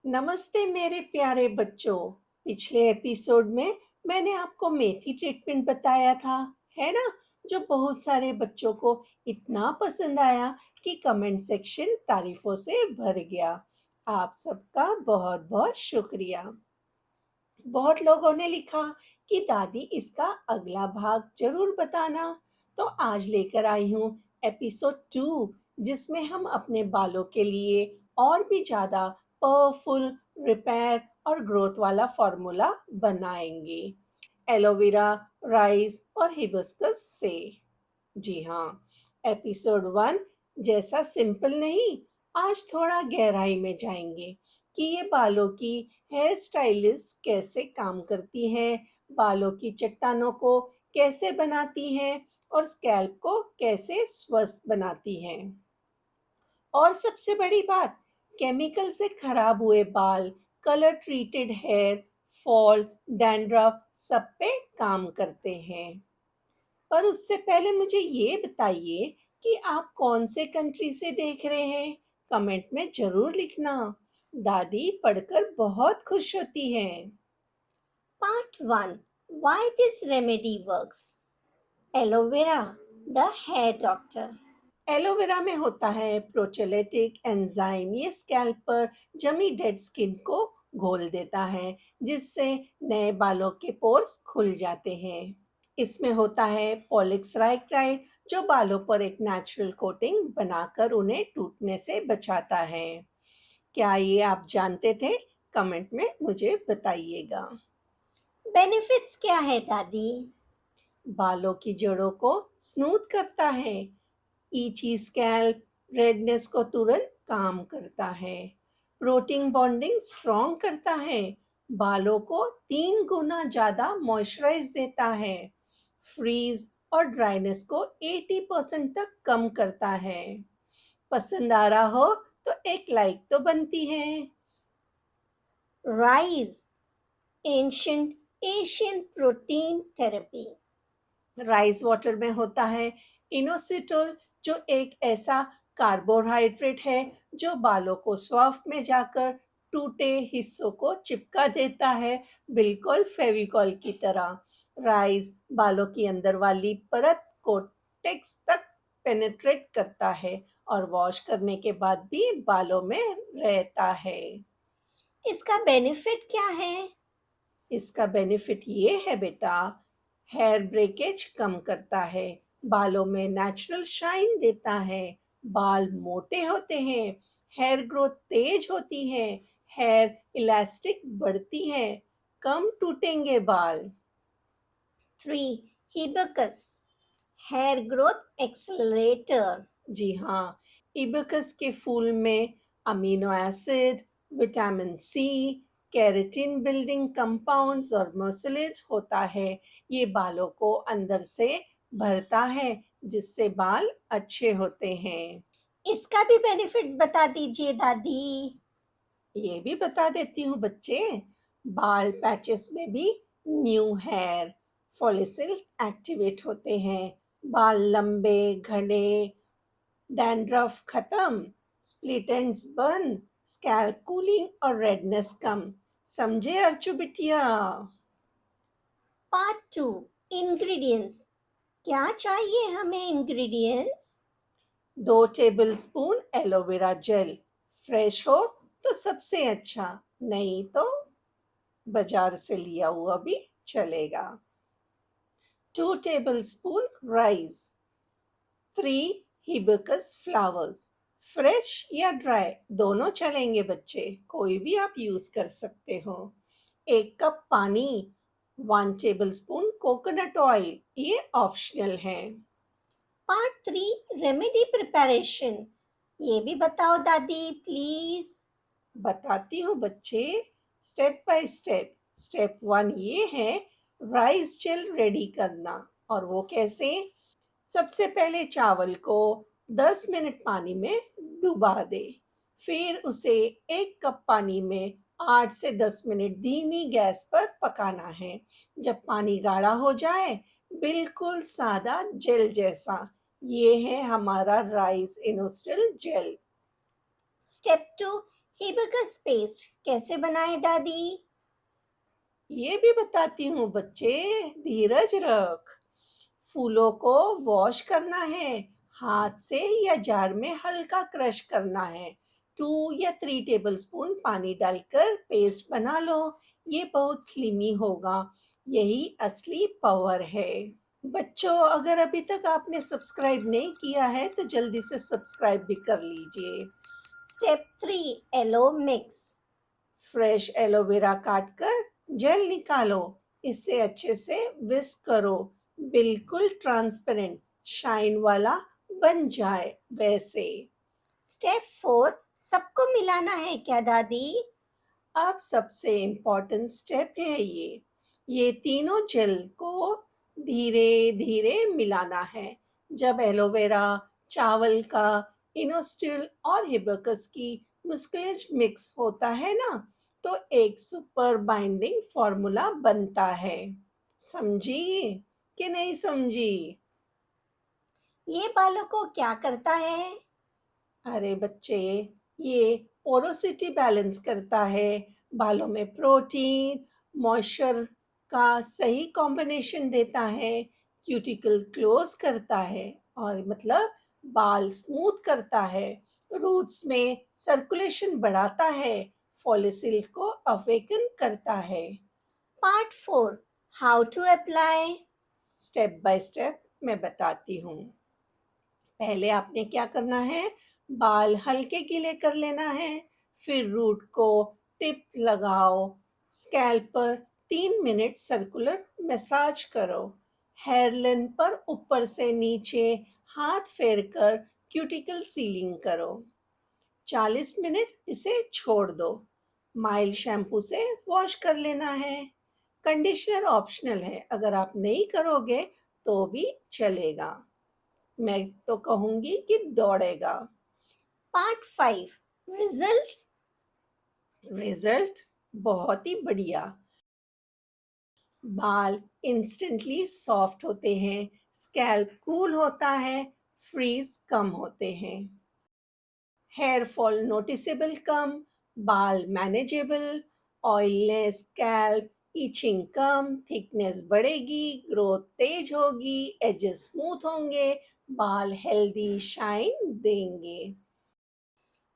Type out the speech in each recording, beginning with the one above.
नमस्ते मेरे प्यारे बच्चों। पिछले एपिसोड में मैंने आपको मेथी ट्रीटमेंट बताया था, है ना? जो बहुत सारे बच्चों को इतना पसंद आया कि कमेंट सेक्शन तारीफों से भर गया। आप सबका बहुत बहुत शुक्रिया। बहुत लोगों ने लिखा कि दादी इसका अगला भाग जरूर बताना। तो आज लेकर आई हूँ एपिसोड 2, जिसमें हम अपने बालों के लिए और भी ज्यादा पावरफुल रिपेयर और ग्रोथ वाला फॉर्मूला बनाएंगे, एलोवेरा, राइस और हिबिस्कस से। जी हाँ, एपिसोड 1 जैसा सिंपल नहीं, आज थोड़ा गहराई में जाएंगे कि ये बालों की हेयर स्टाइलिस्ट कैसे काम करती है, बालों की चट्टानों को कैसे बनाती है और स्कैल्प को कैसे स्वस्थ बनाती है। और सबसे बड़ी बात, केमिकल से खराब हुए बाल, colour treated hair, fall, dandruff सब पे काम करते हैं। पर उससे पहले मुझे ये बताइए कि आप कौन से कंट्री से देख रहे हैं? कमेंट में जरूर लिखना। दादी पढ़कर बहुत खुश होती है। Part 1. Why this remedy works. Aloe vera, the hair doctor. Aloe vera में होता है प्रोचोलेटिक एंजाइम। ये स्कैल्प पर जमी डेड स्किन को घोल देता है, जिससे नए बालों के पोर्स खुल जाते हैं। इसमें होता है पॉलीसाइक्राइड, जो बालों पर एक नेचुरल कोटिंग बनाकर उन्हें टूटने से बचाता है। क्या ये आप जानते थे? कमेंट में मुझे बताइएगा। Benefits क्या है दादी? बालों की जड़ों को स्मूथ करता है, ईची स्कैल्प, रेडनेस को तुरंत काम करता है, प्रोटीन बॉन्डिंग स्ट्रॉन्ग करता है, बालों को 3 गुना ज्यादा मॉइस्चराइज देता है, फ्रीज और ड्राइनेस को 80% तक कम करता है। पसंद आ रहा हो तो एक लाइक तो बनती है। Rice, ancient Asian protein therapy. Rice water में होता है इनोसिटोल, जो एक ऐसा कार्बोहाइड्रेट है जो बालों को स्वाफ में जाकर टूटे हिस्सों को चिपका देता है, बिल्कुल फेविकॉल की तरह। राइस बालों की अंदर वाली परत को टेक्स तक पेनेट्रेट करता है और वॉश करने के बाद भी बालों में रहता है। इसका बेनिफिट क्या है? इसका बेनिफिट ये है बेटा, हेयर ब्रेकेज कम करता है, बालों में नेचुरल शाइन देता है, बाल मोटे होते हैं, हेयर ग्रोथ तेज होती है, हेयर इलास्टिक बढ़ती है, कम टूटेंगे बाल। 3. Hibiscus, hair growth accelerator. जी हाँ, इबकस के फूल में amino acid, vitamin C, keratin building compounds और मसलेज होता है। ये बालों को अंदर से भरता है, जिससे बाल अच्छे होते हैं। इसका भी बेनिफिट बता दीजिए दादी। ये भी बता देती हूँ बच्चे, बाल पैचेस में भी न्यू हेयर फॉलिकल्स एक्टिवेट होते हैं, बाल लंबे घने, डैंड्रफ खत्म, स्प्लिट एंड्स बंद, स्कैल्प कूलिंग और रेडनेस कम। समझे अर्चू बिटिया? Part 2. Ingredients. क्या चाहिए हमें ingredients? 2 tablespoon aloe vera gel, fresh हो तो सबसे अच्छा, नहीं तो बाजार से लिया हुआ भी चलेगा। 2 tablespoon rice, 3 hibiscus flowers, fresh या ड्राई दोनों चलेंगे बच्चे, कोई भी आप यूज कर सकते हो। 1 कप पानी, 1 टेबलस्पून कोकोनट ऑयल, ये ऑप्शनल है। Part 3. Remedy preparation. ये भी बताओ दादी प्लीज. बताती हूँ बच्चे, स्टेप बाय स्टेप। स्टेप 1 ये है राइस जेल रेडी करना। और वो कैसे? सबसे पहले चावल को 10 मिनट पानी में डुबा दे, फिर उसे 1 कप पानी में 8 से 10 मिनट धीमी गैस पर पकाना है। जब पानी गाढ़ा हो जाए, बिल्कुल सादा जेल जैसा, ये है हमारा राइस इनोस्टिल जेल। स्टेप 2. हिबिस्कस पेस्ट कैसे बनाएं दादी? ये भी बताती हूँ बच्चे, धीरज रख। फूलों को वॉश करना है, हाथ से या जार में हल्का क्रश करना है। 2 या 3 टेबलस्पून पानी डालकर पेस्ट बना लो। ये बहुत स्लिमी होगा, यही असली पावर है। बच्चों, अगर अभी तक आपने सब्सक्राइब नहीं किया है तो जल्दी से सब्सक्राइब भी कर लीजिए। Step 3 aloe mix. Fresh aloe vera काट कर जेल निकालो, इससे अच्छे से विस्क करो, बिल्कुल ट्रांसपेरेंट शाइन वाला बन जाए वैसे। स्टेप 4 सबको मिलाना है क्या दादी? अब सबसे इम्पोर्टेंट स्टेप है ये तीनों जेल को धीरे धीरे मिलाना है। जब एलोवेरा, चावल का इनोस्टिल और हिबिस्कस की मुस्कुलेज मिक्स होता है ना, तो एक सुपर बाइंडिंग फॉर्मूला बनता है। समझी कि नहीं समझी? ये बालों को क्या करता है? अरे बच्चे, ये पोरोसिटी बैलेंस करता है, बालों में प्रोटीन, मॉइस्चर का सही कॉम्बिनेशन देता है, क्यूटिकल क्लोज करता है और मतलब बाल स्मूथ करता है, रूट्स में सर्कुलेशन बढ़ाता है, फॉलिकल्स को अवेकन करता है। Part 4 how to apply. Step by step मैं बताती हूँ। पहले आपने क्या करना है, बाल हल्के गीले कर लेना है, फिर रूट को टिप लगाओ, स्कैल्प पर 3 मिनट सर्कुलर मसाज करो, हेयरलाइन पर ऊपर से नीचे हाथ फेर कर क्यूटिकल सीलिंग करो। 40 मिनट इसे छोड़ दो, माइल्ड शैम्पू से वॉश कर लेना है। कंडीशनर ऑप्शनल है, अगर आप नहीं करोगे तो भी चलेगा, मैं तो कहूंगी कि दौड़ेगा। Part 5 result. रिजल्ट बहुत ही बढ़िया, बाल इंस्टेंटली सॉफ्ट होते हैं, स्कैल्प कूल होता है, फ्रीज कम होते हैं, हेयर फॉल नोटिसेबल कम, बाल मैनेजेबल, ऑयलनेस स्कैल्प, इचिंग कम, थिकनेस बढ़ेगी, ग्रोथ तेज होगी, एजेस स्मूथ होंगे, बाल हेल्दी शाइन देंगे।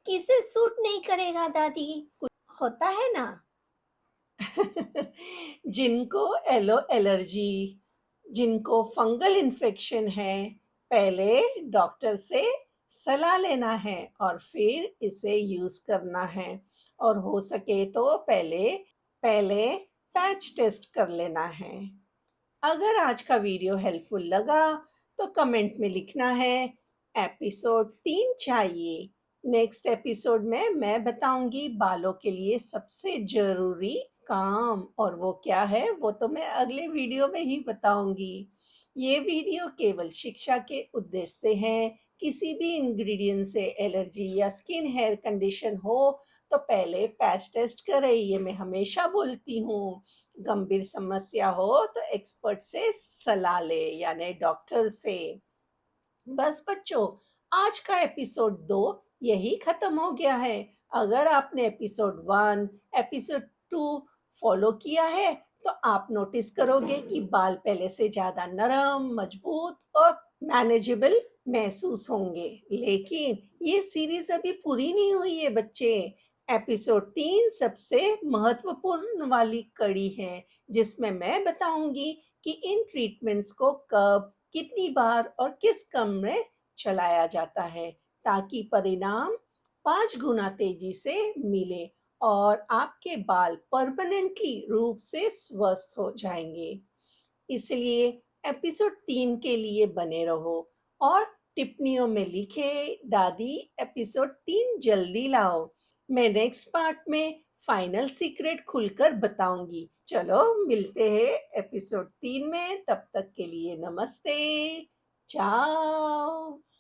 किसे सूट नहीं करेगा दादी? कुछ होता है ना? जिनको एलो एलर्जी, जिनको फंगल इन्फेक्शन है, पहले डॉक्टर से सलाह लेना है और फिर इसे यूज करना है, और हो सके तो पहले पहले पैच टेस्ट कर लेना है। अगर आज का वीडियो हेल्पफुल लगा तो कमेंट में लिखना है एपिसोड 3 चाहिए। नेक्स्ट एपिसोड में मैं बताऊंगी बालों के लिए सबसे जरूरी काम, और वो क्या है वो तो मैं अगले वीडियो में ही बताऊंगी। ये वीडियो केवल शिक्षा के उद्देश्य से है। किसी भी इंग्रेडिएंट से एलर्जी या स्किन हेयर कंडीशन हो तो पहले पैच टेस्ट करें, ये मैं हमेशा बोलती हूँ। गंभीर समस्या हो तो एक्सपर्ट से सलाह ले, यानी डॉक्टर से। बस बच्चों, आज का एपिसोड 2 यही खत्म हो गया है। अगर आपने एपिसोड 1, एपिसोड 2 फॉलो किया है तो आप नोटिस करोगे कि बाल पहले से ज्यादा नरम, मजबूत और मैनेजेबल महसूस होंगे। लेकिन ये सीरीज अभी पूरी नहीं हुई है बच्चे। एपिसोड 3 सबसे महत्वपूर्ण वाली कड़ी है, जिसमें मैं बताऊंगी कि इन ट्रीटमेंट्स को कब, कितनी बार और किस क्रम में चलाया जाता है, ताकि परिणाम 5 गुना तेजी से मिले और आपके बाल परमानेंटली रूप से स्वस्थ हो जाएंगे। इसलिए एपिसोड 3 के लिए बने रहो और टिप्पणियों में लिखे, दादी एपिसोड 3 जल्दी लाओ। मैं नेक्स्ट पार्ट में फाइनल सीक्रेट खुलकर बताऊंगी। चलो मिलते हैं एपिसोड 3 में, तब तक के लिए नमस्ते, चाओ।